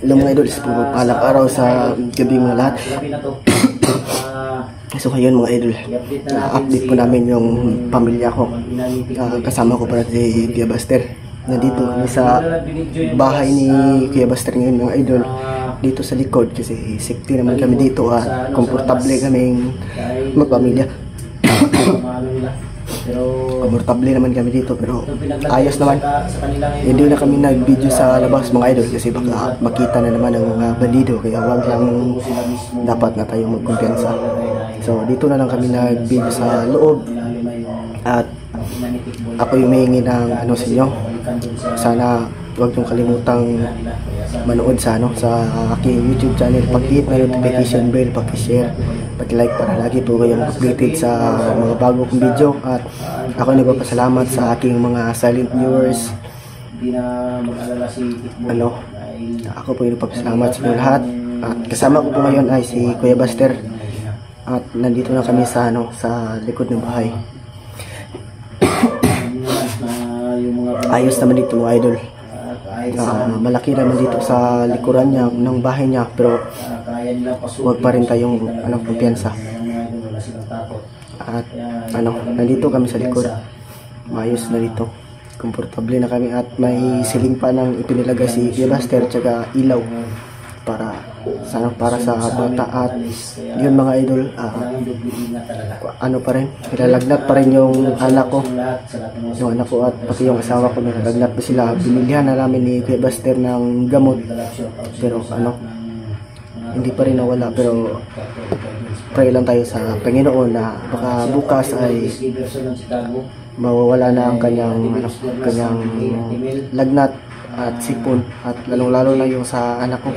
Hello mga idol, paalang araw sa gabi mga lahat. So ngayon mga idol, update po namin yung pamilya ko. Kasama ko pala si Kuya Buster. Nandito kami sa bahay ni Kuya Buster ngayon mga idol. Dito sa likod kasi safety naman kami dito at komportable kaming magpamilya. Komportable naman kami dito pero ayos naman. Hindi na kami nag-video sa labas mga idol kasi baka makita na naman ang mga bandido, kaya wag lang, dapat na tayong magkumpiyansa. So dito na lang kami nag-video sa loob at ako yung humihingi ng ano sa inyo. Sana huwag niyong kalimutang manood sa aking YouTube channel. Pag-hit na notification bell, pag-share, pag-like para lagi po kayong updated sa mga bago kong video. At ako nagpapasalamat sa aking mga silent viewers. Ako po yung nagpapasalamat sa inyo lahat. At kasama ko po ngayon ay si Kuya Buster. At nandito na kami sa sa likod ng bahay. Ayos naman dito mga idol. Malaki naman dito sa likuran niya ng bahay niya, pero huwag pa rin tayong kumpiyansa. At nandito kami sa likod. Maayos na dito. Komportable na kami at may siling pa ng ipinilagay si Kuya Buster tsaka ilaw para sa bata. At yun mga idol, pa rin, nilalagnat pa rin yung anak ko at pati yung asawa ko, nilalagnat pa sila. Binilihan na namin ni Kuya Buster ng gamot pero hindi pa rin nawala. Pero pray lang tayo sa Panginoon na baka bukas ay mawawala na ang kanyang lagnat at sipon, at lalong-lalo na yung sa anak ko.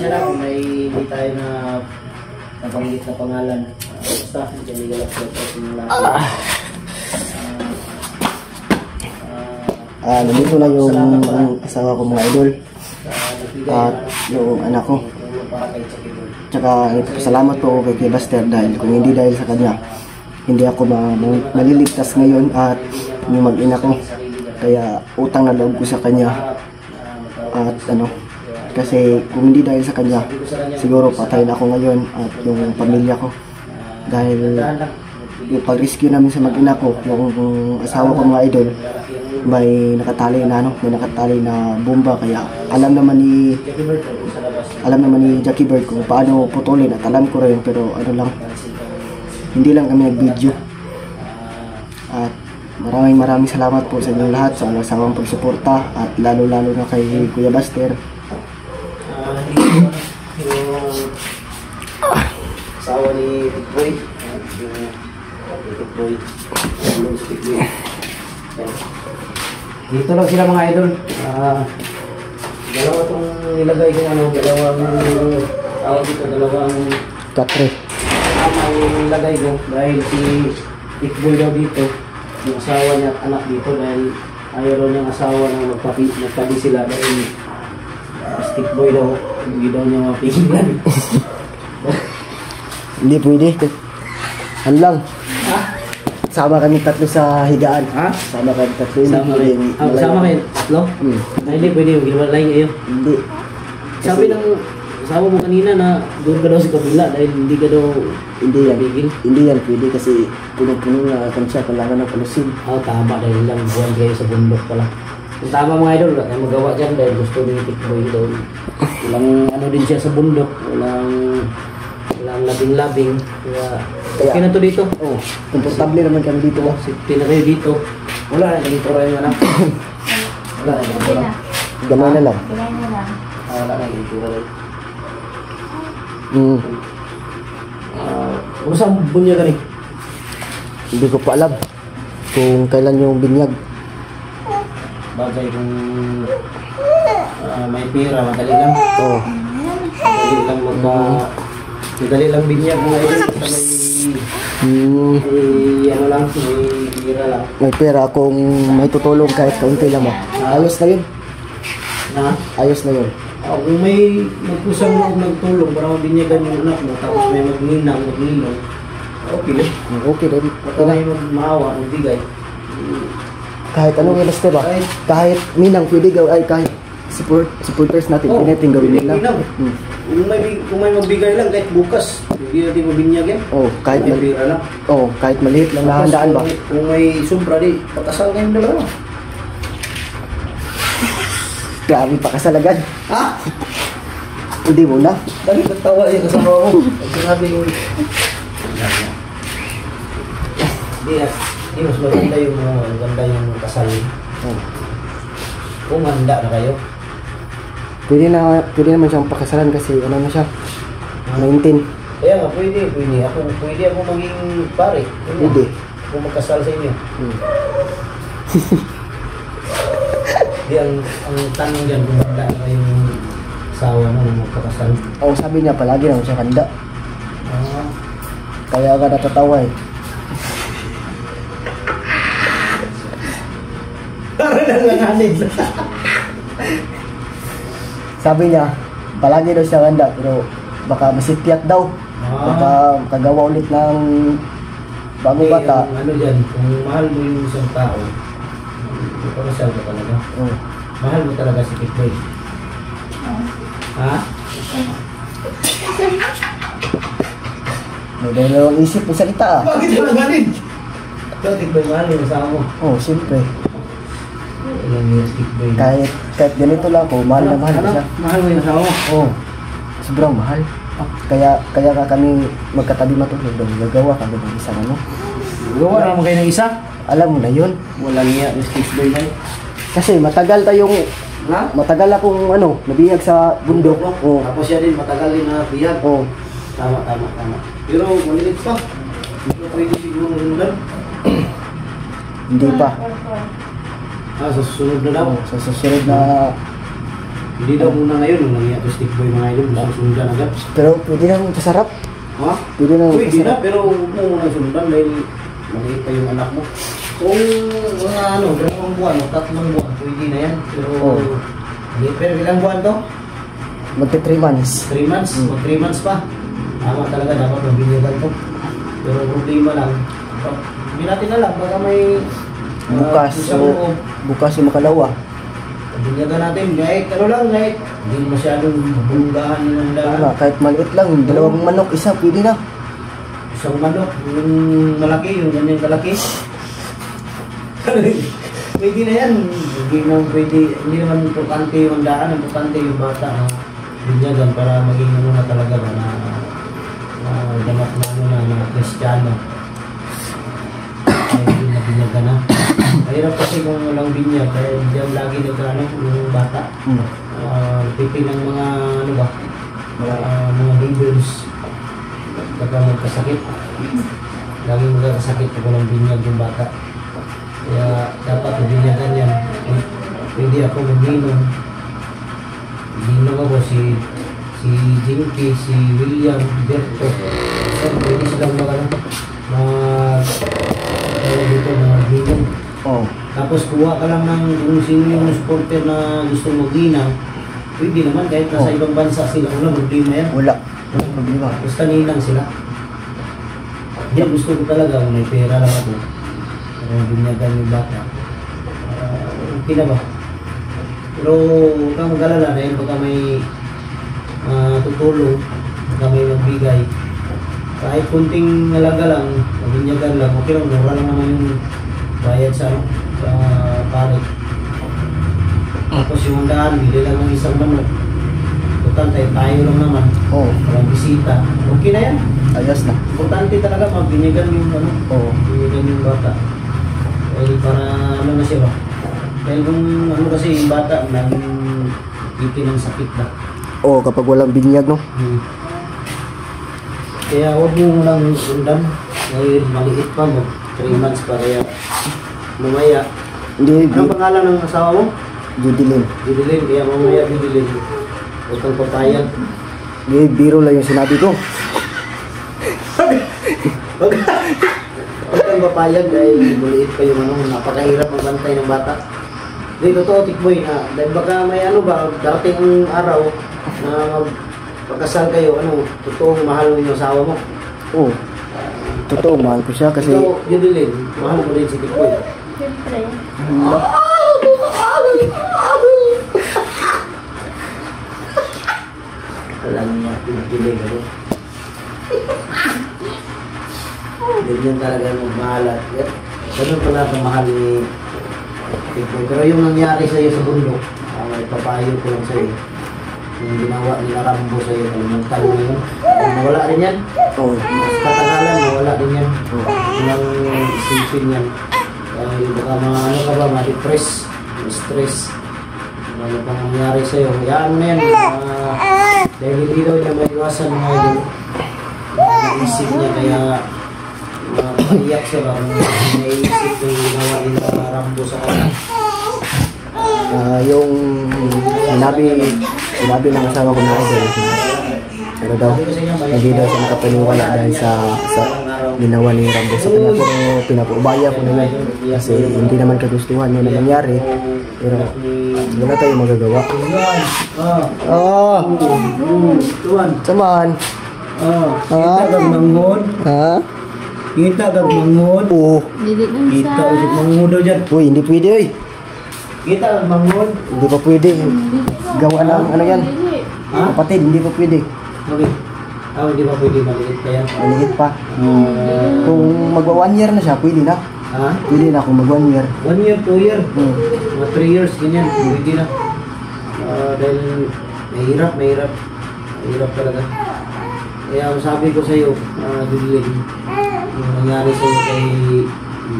Diyan ako may hindi tayo na nabanggit na pangalan. Basta diyan nilalap sa nandito na yung asawa ko mga idol at yung anak ko. Tsaka salamat po kay Kuya Buster dahil kung hindi dahil sa kanya, hindi ako maliligtas ngayon at yung mag-ina ko. Kaya utang na loob ko sa kanya. At kasi kung hindi dahil sa kanya, siguro patay na ako ngayon at yung pamilya ko. Dahil yung pag-rescue namin sa mag-ina ko, yung asawa ko mga idol, may nakatali na bomba, kaya alam naman ni Jackie Bird kung paano putulin, at alam ko rin, pero hindi lang kami nag-video. At maraming salamat po sa inyo lahat sa walang sawang pagsuporta, at lalo na kay Kuya Buster. Asawa ni Boy. Dito lang sila mga idol. Dalawa itong nilagay ko, dalawang Katre. ang nilagay ko dahil si Tikboy daw dito, yung asawa niya at anak dito, dahil ayaw daw niyang asawa na magpabi sila dahil Tikboy daw, hindi daw niya mapigilan. Hindi pwede. Ano lang? Sama kami tatlo sa higaan. Ha? Sama kami tatlo. Sama kayo? No? Hindi pwede yung gilwalay kayo. Hindi. Sabi ng asawa mo kanina na doon ka daw sa kabila dahil hindi ka daw bigil. Hindi yan pwede kasi punong-puno na siya, kailangan ng palusin. Tama, dahil lang buwan kayo sa bundok pala. Kung tama mga idol, ay magawa dyan dahil gusto ni Tikboy doon. Walang din siya sa bundok, walang labing-labing. Kaya okay na to dito. Komportable naman kami dito. Safety na kayo dito. Wala na, dito rin yung anak. Wala na. Gamay na lang. Wala na, dito rin. Ano saan bunyag ka rin? Hindi ko pa alam kung kailan yung binyag. Bagay kung may pera, madali lang. Madali lang binyag mga idol. May pera lang. May pera kung may tutulong kahit kaunti lang. Ayos na yun. Ayos na yun. Kung may magkusang nagtulong para mabinyagan yung anak mo, tapos may magninang, Okay lang. Okay din. Baka may maawa, magbigay. Kahit anong ilas, diba? Kahit ninang pwede gawin, ay kahit supporters natin, Oh, pwede natin gawin pwede nila. ninang. Kung may magbigay lang, kahit bukas, hindi natin mabinyag yan. Oh, kahit may pera lang. kahit maliit lang Tapos nahandaan ba? Kung may sobra di, pakasal kayong dalawa. Grabe pa kasalagan. Ha? Hindi mo na. Dali nagtawa yung kasama mo. Pag sinabi ko, Hindi mas maganda yung maganda yung kasal. Oh. Kung handa na kayo. Pwede naman siyang pakasalan kasi ano na siya, 19. Kaya nga, pwede ako maging pare. Pwede. Kung magkasal sa inyo. Di ang tanong dyan kung handa na yung asawa mo na magpakasal. Sabi niya palagi naman siya handa. Ah, Kaya ka natatawa eh. Sabi niya, palagi daw siya handa pero baka masipyat daw. Baka makagawa ulit ng bagong bata. Ano dyan, kung mahal mo yung isang tao, magpakasal ka talaga. Oh. Mahal mo talaga si Tikboy. Ha? May dalawang isip ng salita ah. Bakit mo nagalit? Ikaw, Tikboy, mahal mo yung asawa mo. Oh, siyempre. Ilang years, Tikboy. Kahit ganito lang ako, mahal na mahal ko siya. Mahal mo yung asawa mo? Oh, sobrang mahal. Kaya ka kami magkatabi matulog doon. Gagawa kami ng isang ano. Gawa naman kayo ng isa? Alam mo na yun. Walang iya, Miss Tikboy na. Kasi matagal Ha? matagal akong nabihag sa bundok. Oh. Tapos siya din, matagal din na biyag. Oh. Tama. Pero malilit pa. Hindi ko pwede siguro nundan. Hindi pa. Sa susunod na daw. Oh, sa susunod na. Hindi daw muna ngayon, nung nangyayat yung stick boy mga idol, gusto sundan agad. Pero pwede nang pasarap. Ha? Pwede nang Pwede na, pasarap. pero huwag mo muna sundan dahil maliit pa yung anak mo. Kung mga 2 buwan o 3 buwan, pwede na yan. Pero, Oh. pero ilang buwan to? Magti 3 months. 3 months? Mag 3 months pa. Tama talaga, dapat mabinyagan to. Pero problema lang, hindi natin alam, baka may Bukas yung makalawa. binyagan natin, kahit hindi masyadong bunggahan yung daan. Kahit maliit lang, 2 manok, isa pwede na. Isang manok, yung malaki, yung ganyan kalaki. Pwede na yan. Hindi naman importante yung daan, importante yung bata na binyagan para maging na talaga na damat na Kristiyano. Hindi na binyagan na. Mahirap kasi kung walang binyag, kaya diyan lagi nagkano yung bata. Pipi ng mga mga neighbors. Baka magkasakit. Laging magkasakit kung walang binyag yung bata. Kaya dapat mabinyagan yan. Pwede ako mag-inom. Mag-inom ako si Jinky, si William, Berto. Pwede silang mag-inom. Oh. Tapos kuha ka lang ng kung sino yung supporter na gusto mag-inom. Pwede naman kahit nasa ibang bansa sila. Wala problema yan. Walang problema. Basta ninang sila. Hindi, gusto ko talaga kung may pera lang ako. Binyagan yung bata. Okay na ba? Pero huwag kang mag-alala dahil baka may tutulong, baka may magbigay. Kahit kunting halaga lang, binyagan lang, okay lang, mura lang naman yung bayad sa palit. Tapos yung handaan, bili lang ng isang manok. Total, tayo lang naman. Oh. Walang bisita. Okay na yan. Ayos na. Importante talaga magbinyagan yung Oh. binyagan yung bata. Dahil para na siya ba? Dahil kung kasi yung bata, naging itin ng sakit na. Oh, kapag walang binyag, no? Kaya huwag mo lang sundan. Dahil maliit pa mo. 3 months pa kaya mamaya. Hindi, Anong pangalan ng asawa mo? Judilin. Didilin. Kaya mamaya didilin. Huwag kang papayag. Hindi, biro lang yung sinabi ko. Huwag kang papayag dahil maliit pa yung napakahirap magbantay ng bata. Hindi, totoo, Tikboy, dahil baka may darating ang araw na magpagkasal kayo, totoong mahal mo yung asawa mo. Oh. Totoo, mahal ko siya kasi Ikaw, Jubilin, mahal mo rin si Tikboy. Siyempre. Wala niya, pinagkilig ako. Ganyan talaga magmahalat. Ganun pala ang mahal ni Tikboy. Pero yung nangyari sa'yo sa bundok, ipapayo ko lang sa'yo. Yung ginawa nila Rambo sa'yo, kalimutan mo yun. Nawala rin yan. oh, Mas katagalan, nawala din yan. Walang isipin yan. Dahil baka ano ka ba, ma-depress, stress. Ano pang nangyari sa'yo. Hayaan mo na yan. Dahil hindi daw niya maiwasan mga yun. Naisip niya kaya maiyak siya ba. Naisip yung ginawa nila Rambo sa kanya. yung sinabi ng asawa ko na idol. Pero daw, hindi daw siya nakapaniwala dahil sa ginawa ni Rambo sa kanya. Pero pinapaubaya ko na yun. Kasi hindi naman kagustuhan yun na nangyari. Pero wala tayong magagawa. Tuwan. Saman. Kita kag manghod. Ha? Kita kag manghod. Oo. Dili lang Kita sa... usik manghod daw dyan. Uy, hindi pwede oy. Kita kag manghod. Hindi pa pwede. Gawa ng ano yan. Dili. Ha? Kapatid, hindi pa pwede. Okay. Hindi ba pwede maliit pa yan? Maliit pa. Kung magwa 1 year na siya, pwede na. Ha? Pwede na kung mag 1 year. 1 year, 2 year. Hmm. Mga 3 years, ganyan. Pwede na. Dahil mahirap. Mahirap talaga. Kaya ang sabi ko sa'yo, Jubilin, yung nangyari sa'yo kay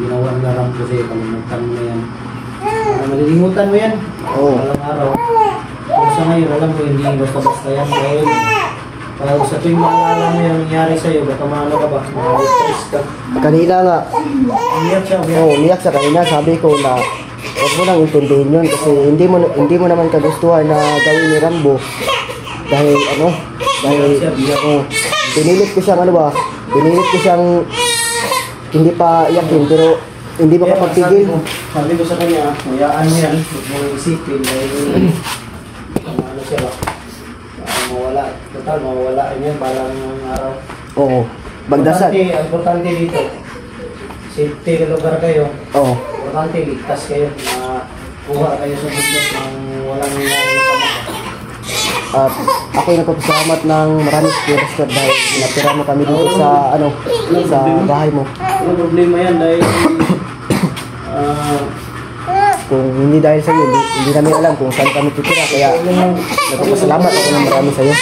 ginawa na Rambo sa'yo, kalimutan mo yan. Malilimutan mo yan. Oo. Walang araw. Kung sa ngayon, alam mo, hindi basta-basta yan. Dahil sa tuwing maalala mo yung nangyari sa'yo, baka maano ka ba? Maka-stress ka. Kanina nga, Umiyak siya, umiyak. umiyak sa kanina, sabi ko na huwag mo nang intindihin yun kasi hindi mo naman kagustuhan na gawin ni Rambo. Dahil pinilit ko siyang hindi pa iyakin pero hindi makapagpigil. Sabi ko sa kanya, hayaan mo yan, huwag mo isipin dahil ano siya ba? Mawala, total mawala yan parang araw. Oo, magdasal. Importante dito, safety na lugar kayo, Oo. importante ligtas kayo, makuha kayo sa business ng walang nangyari sa mga. At ako'y nagpapasalamat ng marami sa Pastor dahil natira mo kami dito sa sa bahay mo. Ano problema yan dahil Kung hindi dahil sa iyo, hindi namin alam kung saan kami titira kaya nagpapasalamat ako ng marami sa iyo.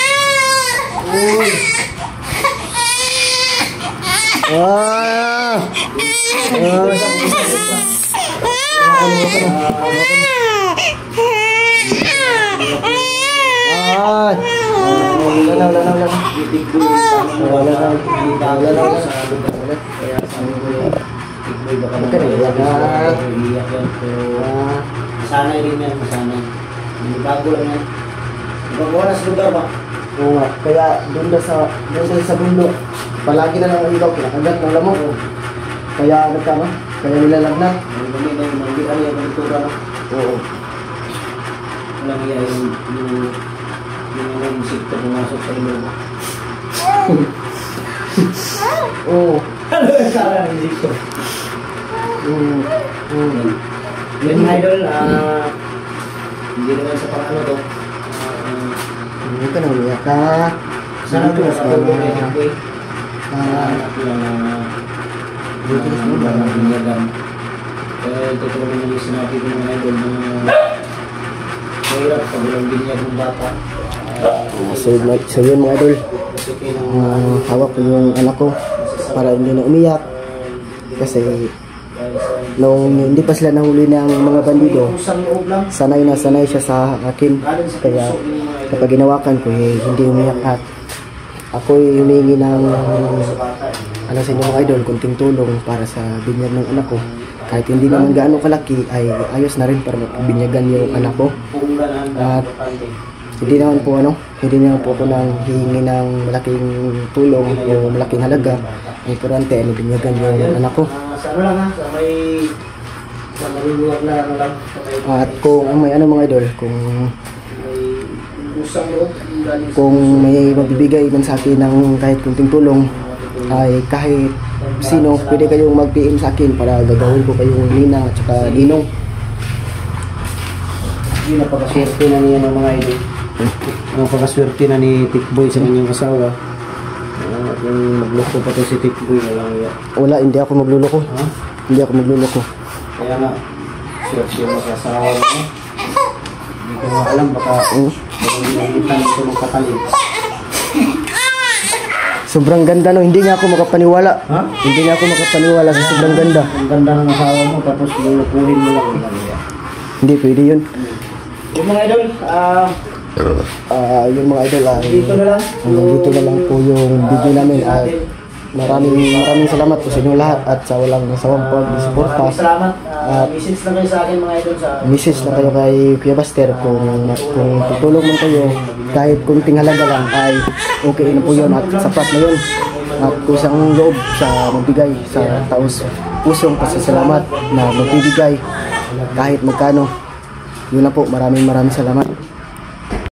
Masanay rin yan, masanay. Hindi bago lang yan. Bago na sa lugar ba? Oo nga, kaya doon sa bundok, palagi na lang ang ikaw, kinakagat ng lamok. Kaya kaya nilalagnat. Hindi kami yung kultura na. Oo. Walang iya yung insekto pumasok sa ilo. Oo. Ano yung sarang insekto? Yun mga idol, hindi naman sa pang ano to. Hindi ka na umiyak ka. Sana ko sa pag kay Tikboy. Ah, Dito sa mga binyagan. Kaya ito ko naman yung sinabi ko mga idol na mahirap pag walang binyag ng bata. so yun mga idol, Kasi ng hawak ko yung anak ko para hindi na umiyak. Kasi nung hindi pa sila nahuli ng mga bandido, sanay siya sa akin. Kaya kapag ginawakan ko, hindi umiyak at ako'y humingi ng ano sa inyo mga idol, kunting tulong para sa binyag ng anak ko. Kahit hindi naman gaano kalaki, ay ayos na rin para mapabinyagan yung anak ko. At hindi naman po ako nang hihingi ng malaking tulong o malaking halaga. Ang importante ay mabinyagan yung anak ko. Sa ano lang ha, sa maluluwag na ano lang. At kung may mga idol, May usang loob. kung may mabibigay man sa akin ng kahit kunting tulong, ay kahit sino, pwede kayong mag-PM sa akin para gagawin ko kayong ninang at saka ninong. Yun, napakaswerte na niya ng mga idol. Napakaswerte na ni Tikboy sa kanyang asawa. Kung magloko pa to si Tikboy, walang iya. Wala, hindi ako magluloko. Ha? Hindi ako magluloko. Kaya nga, swerte mo sa asawa mo. Hindi ko nga alam, baka nalitan ito ng katalin. Sobrang ganda no, hindi nga ako makapaniwala. Ha? Hindi nga ako makapaniwala sa sobrang ganda. Ang ganda ng asawa mo, tapos lulukuhin mo lang. Walang iya. Hindi pwede yun. Yung mga idol, Yung mga idol, dito na lang. dito na lang po yung video namin. Maraming salamat po sa inyong lahat at sa walang nasawang pag-suporta. Maraming salamat. Message lang kayo sa akin mga idol sa Message na kayo kay Kuya Buster kung tutulong man kayo kahit kunting halaga lang ay okay na po yun at sapat na yun at kusang loob sa magbigay sa taos pusong pasasalamat na magbibigay kahit magkano. Yun na po, maraming salamat.